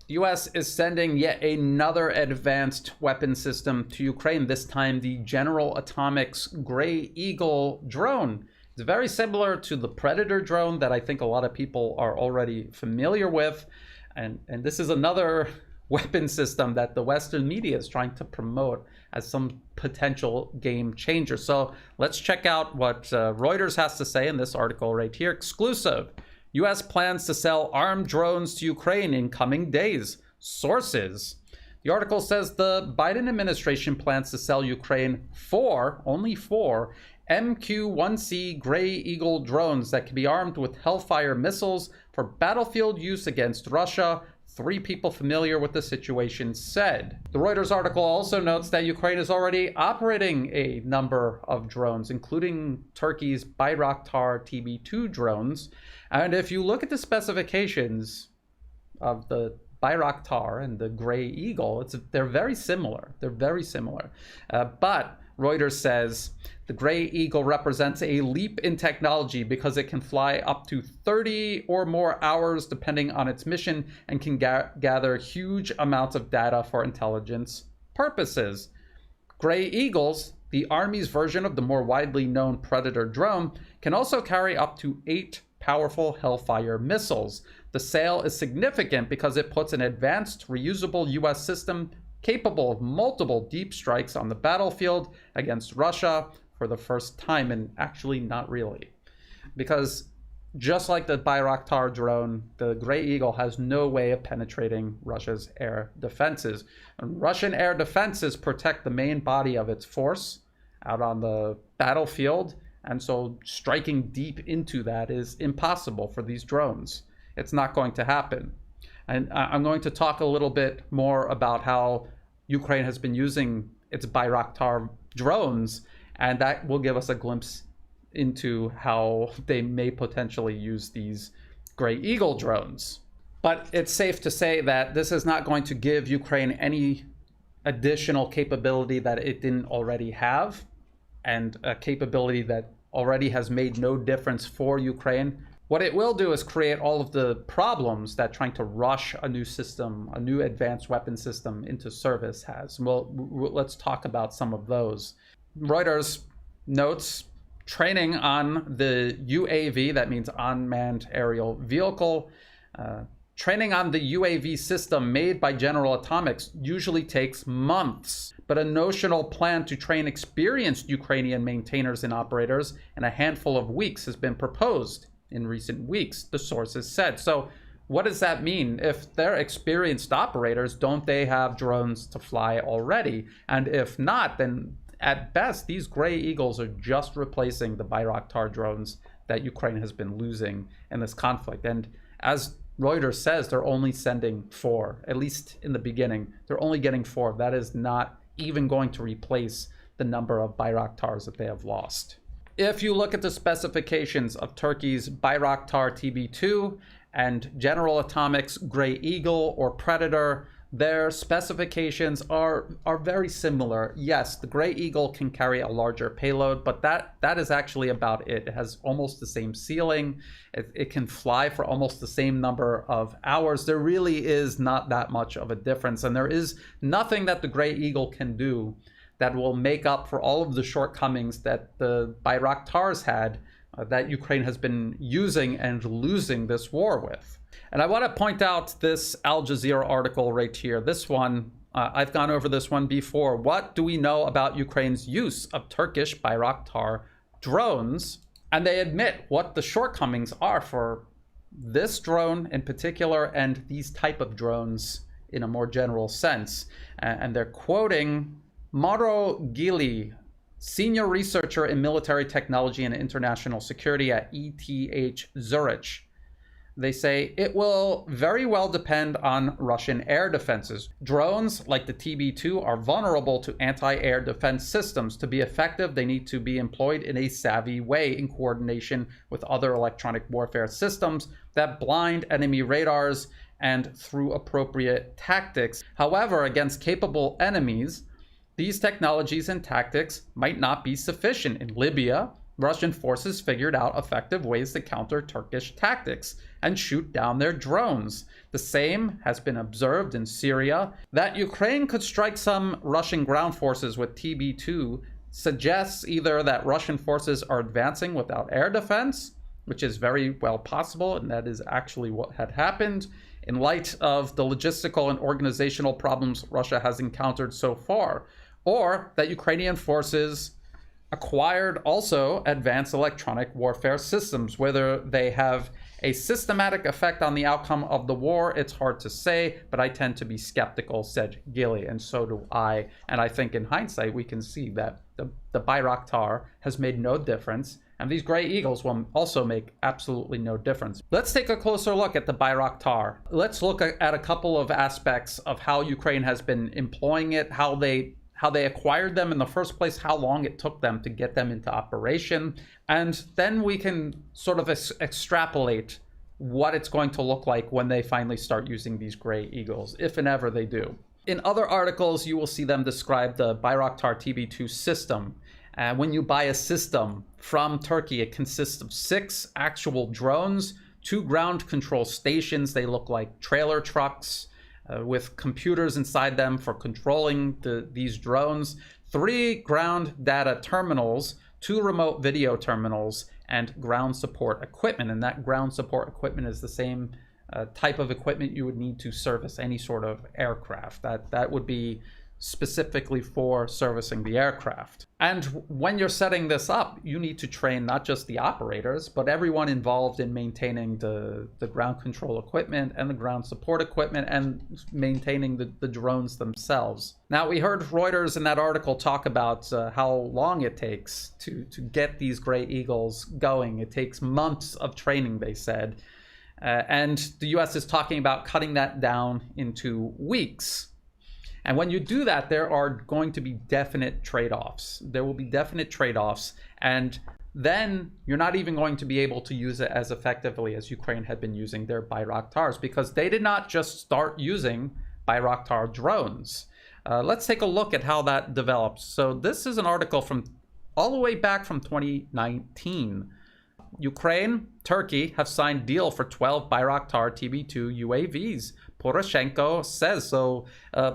The US is sending yet another advanced weapon system to Ukraine, this time the General Atomics Gray Eagle drone. It's very similar to the Predator drone that I think a lot of people are already familiar with. And this is another weapon system that the Western media is trying to promote as some potential game changer. So let's check out what Reuters has to say in this article right here. Exclusive. U.S. plans to sell armed drones to Ukraine in coming days. Sources. The article says the Biden administration plans to sell Ukraine only four, MQ-1C Gray Eagle drones that can be armed with Hellfire missiles for battlefield use against Russia. 3 people familiar with the situation said. The Reuters article also notes that Ukraine is already operating a number of drones, including Turkey's Bayraktar TB2 drones. And if you look at the specifications of the Bayraktar and the Gray Eagle, they're very similar. They're very similar. But Reuters says the Gray Eagle represents a leap in technology because it can fly up to 30 or more hours depending on its mission and can gather huge amounts of data for intelligence purposes. Gray Eagles, the Army's version of the more widely known Predator drone, can also carry up to 8 powerful Hellfire missiles. The sale is significant because it puts an advanced, reusable U.S. system capable of multiple deep strikes on the battlefield against Russia for the first time, and actually not really. Because just like the Bayraktar drone, the Gray Eagle has no way of penetrating Russia's air defenses. And Russian air defenses protect the main body of its force out on the battlefield, and so striking deep into that is impossible for these drones. It's not going to happen. And I'm going to talk a little bit more about how Ukraine has been using its Bayraktar drones, and that will give us a glimpse into how they may potentially use these Gray Eagle drones. But it's safe to say that this is not going to give Ukraine any additional capability that it didn't already have, and a capability that already has made no difference for Ukraine. What it will do is create all of the problems that trying to rush a new system, a new advanced weapon system into service has. Well, let's talk about some of those. Reuters notes training on the UAV, that means unmanned aerial vehicle. Training on the UAV system made by General Atomics usually takes months, but a notional plan to train experienced Ukrainian maintainers and operators in a handful of weeks has been proposed in recent weeks, the sources said. So what does that mean? If they're experienced operators, don't they have drones to fly already? And if not, then at best, these Gray Eagles are just replacing the Bayraktar drones that Ukraine has been losing in this conflict. And as Reuters says, they're only sending 4, at least in the beginning. They're only getting 4. That is not even going to replace the number of Bayraktars that they have lost. If you look at the specifications of Turkey's Bayraktar TB2 and General Atomics Gray Eagle or Predator, their specifications are very similar. Yes, the Gray Eagle can carry a larger payload, but that is actually about it. It has almost the same ceiling. It can fly for almost the same number of hours. There really is not that much of a difference, and there is nothing that the Gray Eagle can do that will make up for all of the shortcomings that the Bayraktars had that Ukraine has been using and losing this war with. And I want to point out this Al Jazeera article right here. This one, I've gone over this one before. What do we know about Ukraine's use of Turkish Bayraktar drones? And they admit what the shortcomings are for this drone in particular and these type of drones in a more general sense. And they're quoting Mauro Gili, senior researcher in military technology and international security at ETH Zurich. They say it will very well depend on Russian air defenses. Drones like the TB2 are vulnerable to anti-air defense systems. To be effective, they need to be employed in a savvy way in coordination with other electronic warfare systems that blind enemy radars and through appropriate tactics. However, against capable enemies, these technologies and tactics might not be sufficient. In Libya, Russian forces figured out effective ways to counter Turkish tactics and shoot down their drones. The same has been observed in Syria. That Ukraine could strike some Russian ground forces with TB2 suggests either that Russian forces are advancing without air defense, which is very well possible, and that is actually what had happened in light of the logistical and organizational problems Russia has encountered so far, or that Ukrainian forces acquired also advanced electronic warfare systems. Whether they have a systematic effect on the outcome of the war, it's hard to say, but I tend to be skeptical, said Gilly, and so do I. And I think in hindsight, we can see that the Bayraktar has made no difference, and these Gray Eagles will also make absolutely no difference. Let's take a closer look at the Bayraktar. Let's look at a couple of aspects of how Ukraine has been employing it, how they acquired them in the first place, how long it took them to get them into operation, and then we can sort of extrapolate what it's going to look like when they finally start using these Gray Eagles, if and ever they do. In other articles, you will see them describe the Bayraktar TB2 system. When you buy a system from Turkey, it consists of 6 actual drones, 2 ground control stations. They look like trailer trucks with computers inside them for controlling these drones, 3 ground data terminals, 2 remote video terminals, and ground support equipment. And that ground support equipment is the same type of equipment you would need to service any sort of aircraft. That would be specifically for servicing the aircraft. And when you're setting this up, you need to train not just the operators, but everyone involved in maintaining the ground control equipment and the ground support equipment and maintaining the drones themselves. Now, we heard Reuters in that article talk about how long it takes to get these Gray Eagles going. It takes months of training, they said. And the US is talking about cutting that down into weeks. And when you do that, there are going to be definite trade-offs. There will be definite trade-offs. And then you're not even going to be able to use it as effectively as Ukraine had been using their Bayraktars, because they did not just start using Bayraktar drones. Let's take a look at how that develops. So this is an article from all the way back from 2019. Ukraine, Turkey have signed deal for 12 Bayraktar TB2 UAVs. Poroshenko says so.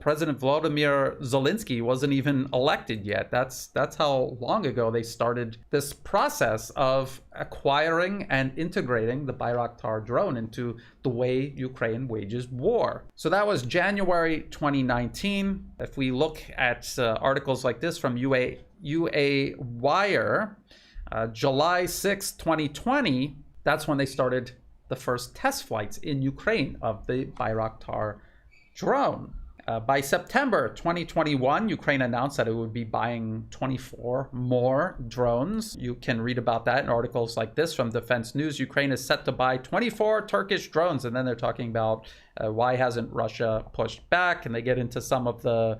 President Volodymyr Zelensky wasn't even elected yet. That's how long ago they started this process of acquiring and integrating the Bayraktar drone into the way Ukraine wages war. So that was January 2019. If we look at articles like this from UA Wire, July 6, 2020, that's when they started the first test flights in Ukraine of the Bayraktar drone. By September 2021, Ukraine announced that it would be buying 24 more drones. You can read about that in articles like this from Defense News. Ukraine is set to buy 24 Turkish drones, and then they're talking about why hasn't Russia pushed back, and they get into some of the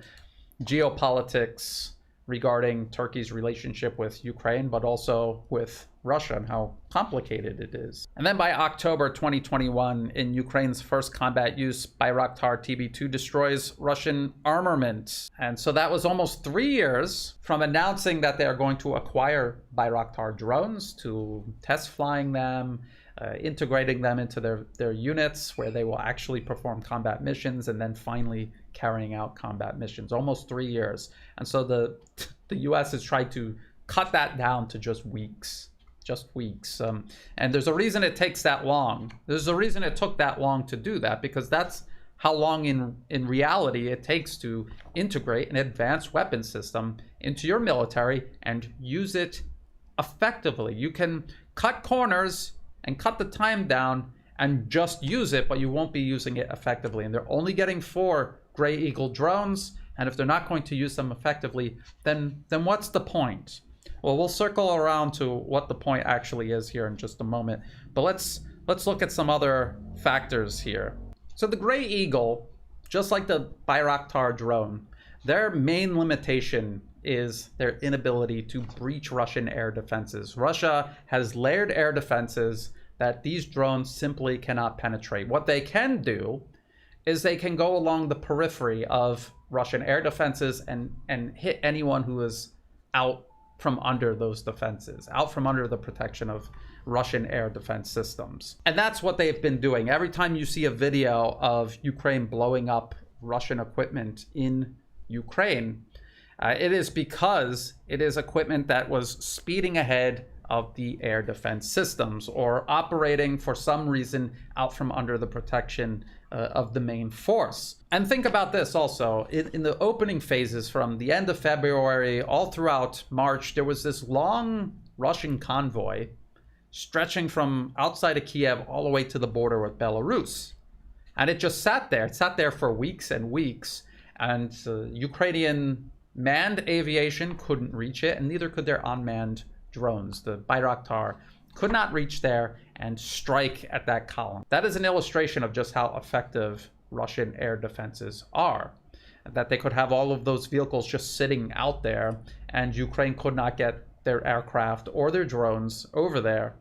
geopolitics regarding Turkey's relationship with Ukraine, but also with Russia and how complicated it is. And then by October 2021, in Ukraine's first combat use, Bayraktar TB2 destroys Russian armament. And so that was almost 3 years from announcing that they are going to acquire Bayraktar drones to test flying them, integrating them into their units where they will actually perform combat missions, and then finally carrying out combat missions. Almost 3 years. And so the US has tried to cut that down to just weeks. And there's a reason it takes that long. There's a reason it took that long to do that, because that's how long in reality it takes to integrate an advanced weapon system into your military and use it effectively. You can cut corners and cut the time down and just use it, but you won't be using it effectively. And they're only getting 4 Gray Eagle drones, and if they're not going to use them effectively, then what's the point? Well, we'll circle around to what the point actually is here in just a moment, but let's look at some other factors here. So the Gray Eagle, just like the Bayraktar drone, their main limitation is their inability to breach Russian air defenses. Russia has layered air defenses that these drones simply cannot penetrate. What they can do is they can go along the periphery of Russian air defenses and hit anyone who is out from under those defenses, out from under the protection of Russian air defense systems. And that's what they've been doing. Every time you see a video of Ukraine blowing up Russian equipment in Ukraine, it is because it is equipment that was speeding ahead of the air defense systems or operating for some reason out from under the protection of the main force. And think about this also, in the opening phases from the end of February all throughout March, there was this long Russian convoy stretching from outside of Kiev all the way to the border with Belarus. And it just sat there. It sat there for weeks and weeks. And Ukrainian manned aviation couldn't reach it, and neither could their unmanned drones. The Bayraktar could not reach there and strike at that column. That is an illustration of just how effective Russian air defenses are. That they could have all of those vehicles just sitting out there, and Ukraine could not get their aircraft or their drones over there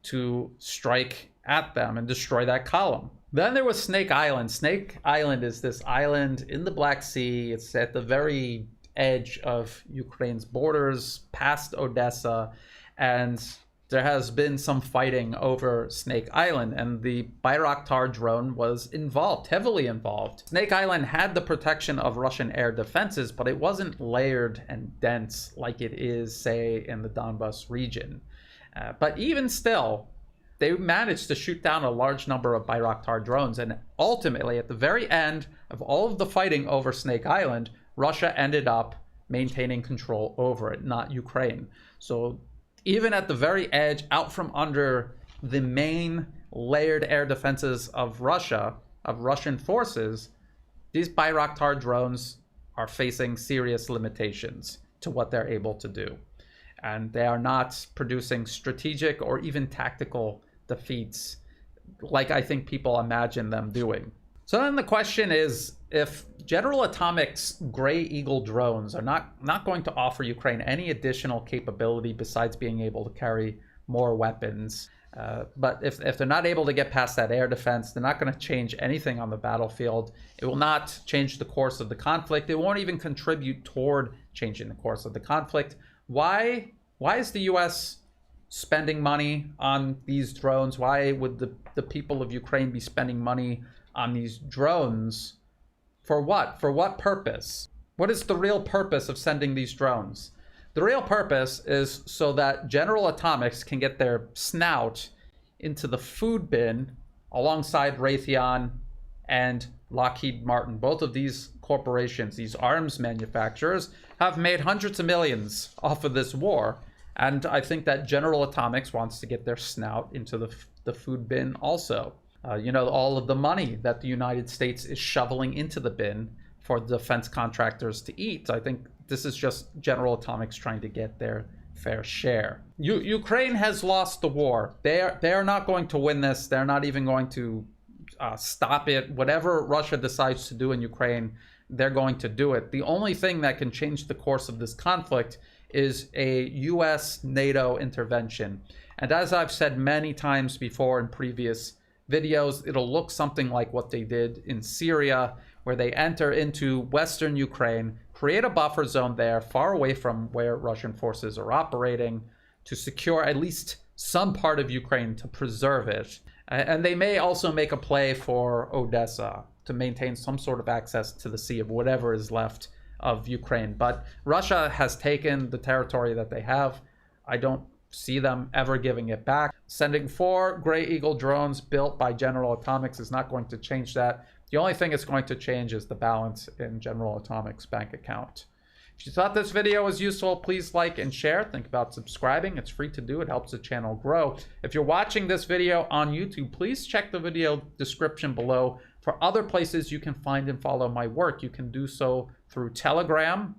to strike at them and destroy that column. Then there was Snake Island. Snake Island is this island in the Black Sea. It's at the very edge of Ukraine's borders, past Odessa, and there has been some fighting over Snake Island, and the Bayraktar drone was involved, heavily involved. Snake Island had the protection of Russian air defenses, but it wasn't layered and dense like it is, say, in the Donbas region. But even still, they managed to shoot down a large number of Bayraktar drones, and ultimately, at the very end of all of the fighting over Snake Island, Russia ended up maintaining control over it, not Ukraine. So even at the very edge, out from under the main layered air defenses of Russia, of Russian forces, these Bayraktar drones are facing serious limitations to what they're able to do. And they are not producing strategic or even tactical defeats like I think people imagine them doing. So then the question is, if General Atomics Gray Eagle drones are not going to offer Ukraine any additional capability besides being able to carry more weapons, but if they're not able to get past that air defense, they're not going to change anything on the battlefield. It will not change the course of the conflict. It won't even contribute toward changing the course of the conflict. Why is the U.S. spending money on these drones? Why would the people of Ukraine be spending money on these drones? For what? For what purpose? What is the real purpose of sending these drones? The real purpose is so that General Atomics can get their snout into the food bin alongside Raytheon and Lockheed Martin. Both of these corporations, these arms manufacturers, have made hundreds of millions off of this war. And I think that General Atomics wants to get their snout into the food bin also. All of the money that the United States is shoveling into the bin for defense contractors to eat. I think this is just General Atomics trying to get their fair share. Ukraine has lost the war. They are not going to win this. They're not even going to stop it. Whatever Russia decides to do in Ukraine, they're going to do it. The only thing that can change the course of this conflict is a U.S. NATO intervention. And as I've said many times before in previous videos, it'll look something like what they did in Syria, where they enter into Western Ukraine, create a buffer zone there far away from where Russian forces are operating to secure at least some part of Ukraine, to preserve it. And they may also make a play for Odessa to maintain some sort of access to the sea of whatever is left of Ukraine. But Russia has taken the territory that they have. I don't see them ever giving it back. Sending 4 Gray Eagle drones built by General Atomics is not going to change that. The only thing it's going to change is the balance in General Atomics' bank account. If you thought this video was useful, please like and share. Think about subscribing. It's free to do. It helps the channel grow. If you're watching this video on YouTube, please check the video description below for other places you can find and follow my work. You can do so through Telegram,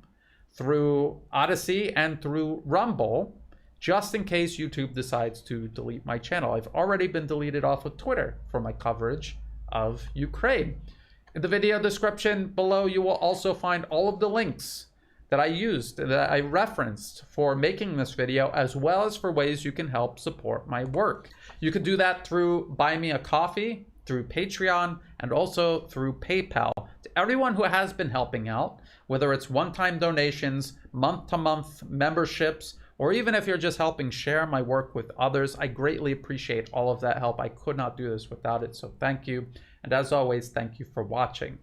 through Odyssey, and through Rumble, just in case YouTube decides to delete my channel. I've already been deleted off of Twitter for my coverage of Ukraine. In the video description below, you will also find all of the links that I used, that I referenced for making this video, as well as for ways you can help support my work. You could do that through Buy Me a Coffee, through Patreon, and also through PayPal. to everyone who has been helping out, whether it's one-time donations, month-to-month memberships, or even if you're just helping share my work with others. I greatly appreciate all of that help. I could not do this without it, so thank you. And as always, thank you for watching.